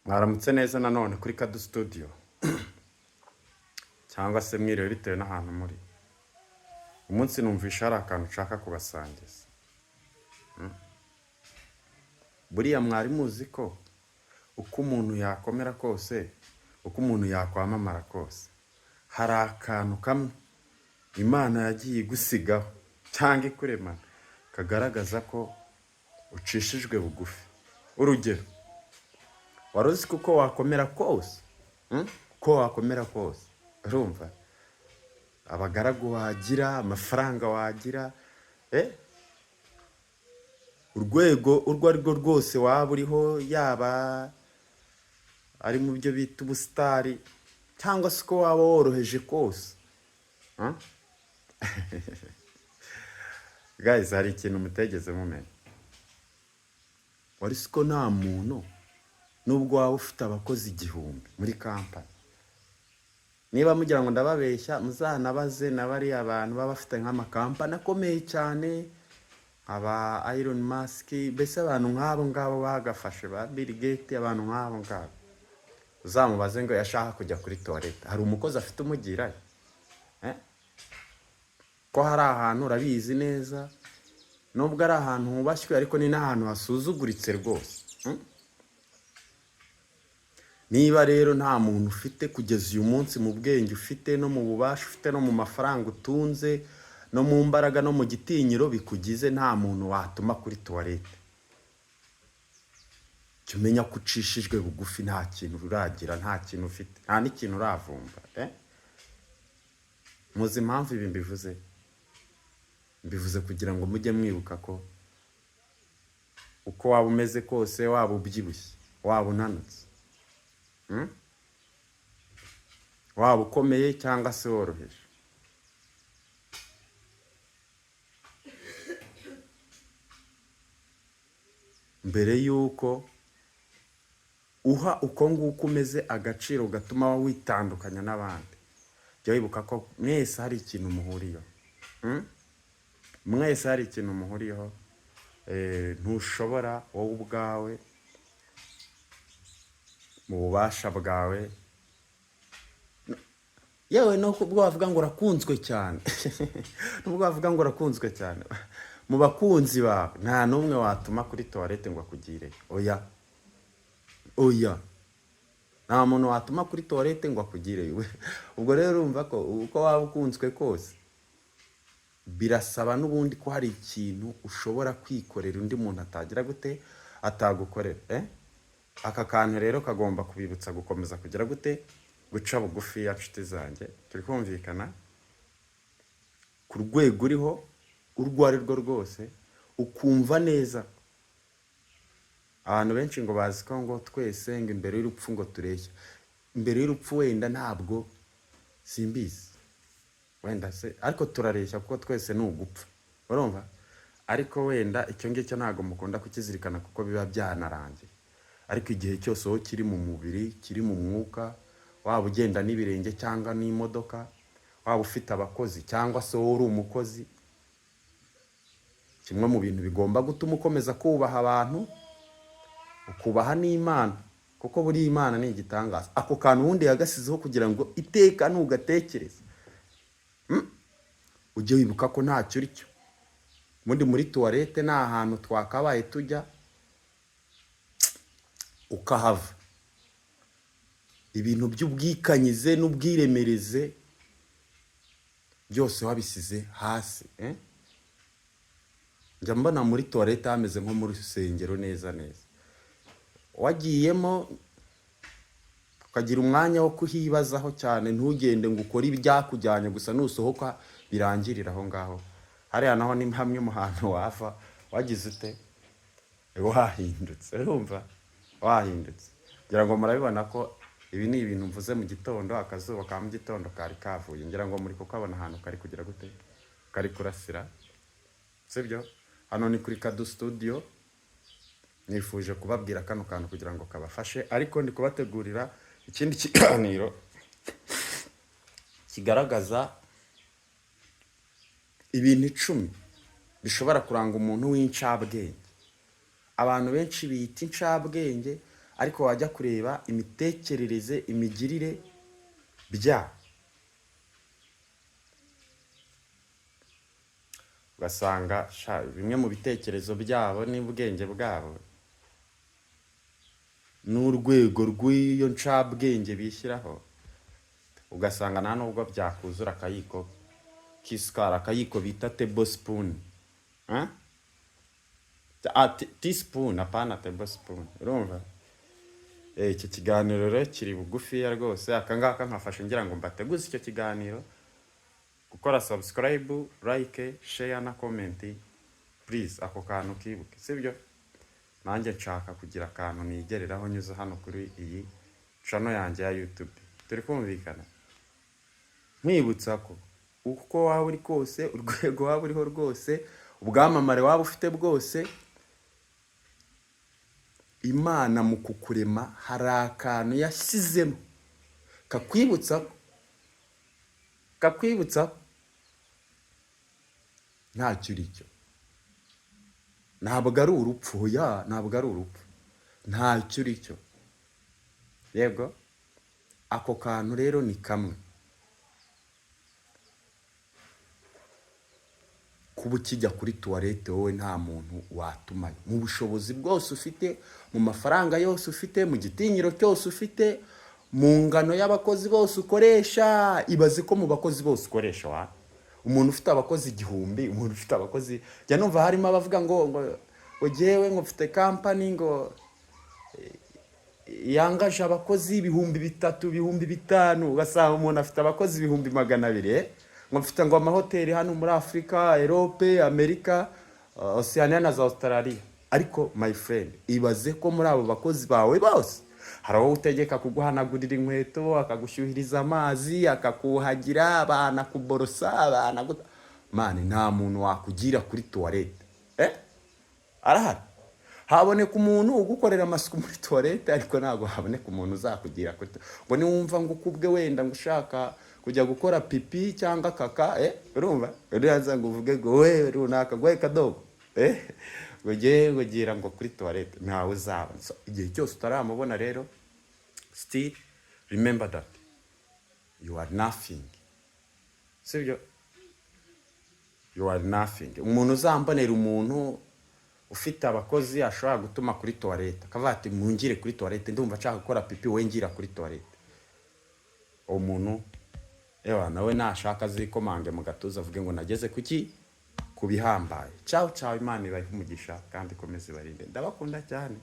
Mwaramutse neza nanone kuri Kadu Studio cyangwa se mwiriwe bitewe n'ahantu muri. Umunsi numvisha hari akantu nshaka kubasangiza. Buriya mwari muzi ko uko umuntu yakomera kose, uko umuntu yakwamamara kose, hari akantu kamwe Imana yagiye gusigaho cyangwa ikuremana kagaragaza ko ucishijwe bugufi. Urugero, waruzi kuko wakomera kose, ko wakomera kose, urumva abagaragu wagira, amafaranga wagira, urwego urwo ari rwo rwose waba uriho, yaba ari mu byo bita ubusitari cyangwa se ko waba woroheje kose. Guys, hari ikintu mutegeze mumenya. Waruzi ko nta muntu nubwo waba ufite abakozi 1000 muri kampani, niba mugira ngo ndababeshya muzanabaze nabari abantu baba bafite nk'amakampani akomeye cyane, aba Elon Musk, bese abantu nk'abo ngabo bagafashe, ba Bill Gates, abantu nk'abo ngabo uzamubaze ngo yashaka kujya kuri toilette, hari umukozi afite umugira ko hari ahantu urabizi neza, nubwo ari ahantu hubashywe ariko ni n'ahantu hasuzuguritse rwose. Niba rero nta muntu ufite kugeza uyu munsi mu bwenge ufite no mu bubasha ufite no mu mafaranga utunze no mu mbaraga no mu gitinyiro bikugize, nta muntu watuma kuri toilette, cyumenya ko ucishijwe bugufi, nta kintu uragira, nta kintu ufite, nta n'ikintu uravumba. Muzi impamvu ibi mbivuze kugira ngo mujye mwibuka ko uko waba umeze kose, waba ubyibushye, waba unanutse, waba ukomeye cyangwa se woroheje, mbere yuko uha uko nguko umeze agaciro gatuma witandukanya n'abandi, jya wibuka ko mwese hari ikintu muhuriyeho. Mwese hari ikintu muhuriyeho. Ntushobora wowe ubwawe mu bubasha bwawe, yewe no kubwo bavuga ngo urakunzwe cyane nubwo bavuga ngo urakunzwe cyane, mu bakunzi bawe nta numwe watuma kuri toilette ngo akugire. Oya, nta muntu watuma kuri toilette ngo akugire. Ubwo rero urumva ko uko waba ukunzwe kose birasaba n'ubundi ko hari ikintu ushobora kwikorera undi muntu atagira gute, atagukorera. Aka kantu rero kagomba kubibutsa gukomeza kugira gute, guca bugufi ya nshuti zanjye. Turi kumvikana ku rwego uriho urwo ari rwo rwose, ukumva neza. Abantu benshi ngo bazi ko ngo twese ngo imbere y'urupfu ngo tureshya. Imbere y'urupfu wenda ntabwo simbizi, wenda se ariko turareshya kuko twese ni ugupfa, urumva. Ariko wenda icyo ngicyo ntabwo mukunda kukizirikana kuko biba byanarangiye. Ariko igihe cyose wowe kiri mu mubiri, kiri mu mwuka, waba ugenda n'ibirenge cyangwa n'imodoka, waba ufite abakozi cyangwa se wowe uri umukozi, kimwe mu bintu bigomba gutuma ukomeza kubaha abantu, ukubaha n'Imana, kuko buri Imana ni igitangaza. Ako kantu ubundi yagasizeho kugira ngo iteka ntugatekereze, ujye wibuka ko ntacyo uri cyo. Ubundi muri toilette ni ahantu twakabaye tujya ukahava, ibintu by'ubwikanyize n'ubwiremereze byose wabisize hasi. Njya mbona muri toilette hameze nko muri rusengero neza neza. Wagiyemo ukagira umwanya wo kuhibazaho cyane, ntugende ngo ukore ibyakujyanye gusa, nusohoka birangirira aho ngaho. Hariya naho ni hamwe mu hantu wava wagize ute, wahindutse, urumva, wahindutse. Ngira ngo murabibona ko ibi ni ibintu mvuze mu gitondo, akazuba ka mu gitondo kari kavuye. Ngira ngo muri kukabona ahantu kari kugira gute, kari kurasira, sibyo? Hano ni kuri Kadu Studio. Nifuje kubabwira kano kantu kugira ngo kabafashe, ariko ndi kubategurira ikindi kiganiro kigaragaza ibintu 10 bishobora kuranga umuntu w'incabwenge. Abantu benshi bita incabwenge, ariko wajya kureba imitekerereze, imigirire byabo, ugasanga bimwe mu bitekerezo byabo n'ubwenge bwabo n'urwego rw'iyo ncabwenge bishyiraho, ugasanga nta nubwo byakuzura akayiko k'isukari, akayiko bita tablespoon, teaspoon, apana tablespoon. Urumva? Icyo kiganiro rero kiri bugufiya rwose, akangaka nkafasha ngira ngo mbateguze icyo kiganiro, gukora subscribe, like, share na comment, please ako kantu kibuke, sibyo? Nanjye nshaka kugira akantu nigereraho nyuze hano kuri iyi channel yanjye ya YouTube. Turi kumvikana? Mwibutsa ko uko waba uri kose, urwego waba uriho rwose, ubwamamare waba ufite bwose, Imana mu kukurema hari akantu yashyizemo kakwibutsa ntacyo uri cyo. Ntabwo ari urupfu, ntabwo ari urupfu, ntacyo uri cyo. Yego, ako kantu rero ni kamwe. Kuba ukijya kuri tuwarete wowe nta muntu watumayo, mu bushobozi bwose ufite, mu mafaranga yose ufite, mu gitinyiro cyose ufite, mu ngano y'abakozi bose ukoresha. Ibaze ko mu bakozi bose ukoresha umuntu ufite abakozi 1000, umuntu ufite abakozi, jya numva harimo abavuga ngo jewe ngo mfite company ngo yangaje abakozi 3000, 5000, ugasanga umuntu afite abakozi 200,000, ngo mfite ngo amahoteli hano muri Afrika, Europe, Amerika, Oceania na Australia. Ariko my friend, ibaze ko muri abo bakozi bawe bose hari aho utegeka kuguhanagurira inkweto, akagushyuhiriza amazi, akakuhagira, abana kuborosa, abana mani, nta muntu wakugira kuri toilette. Arahari? Haboneka umuntu ugukorera amasuku muri toilette, ariko ntabwo haboneka umuntu uzakugira kuri ngo niwumva ngo ukubwe wenda ngo ushaka kujya gukora pipi cyangwa kaka, urumva? Uriyaza ngo uvuge ngo we runaka gwe kadogo, ngo gira ngo kuri toilette, ntawe uzabona. So, igihe cyose utaramubona rero, still remember that you are nothing. Sibyo? You are nothing. Umuntu uzambonera umuntu ufite abakozi ashobora gutuma kuri toilette, akavuga ati mungire kuri toilette, ndumva nshaka gukora pipi, we ngira kuri toilette. Umuntu nawe nashaka azikomange mu gatuza avuge ngo nageze kuki kubihambaye. Ciao ciao, Imana ibahe umugisha kandi komeze barinde. Ndabakunda cyane.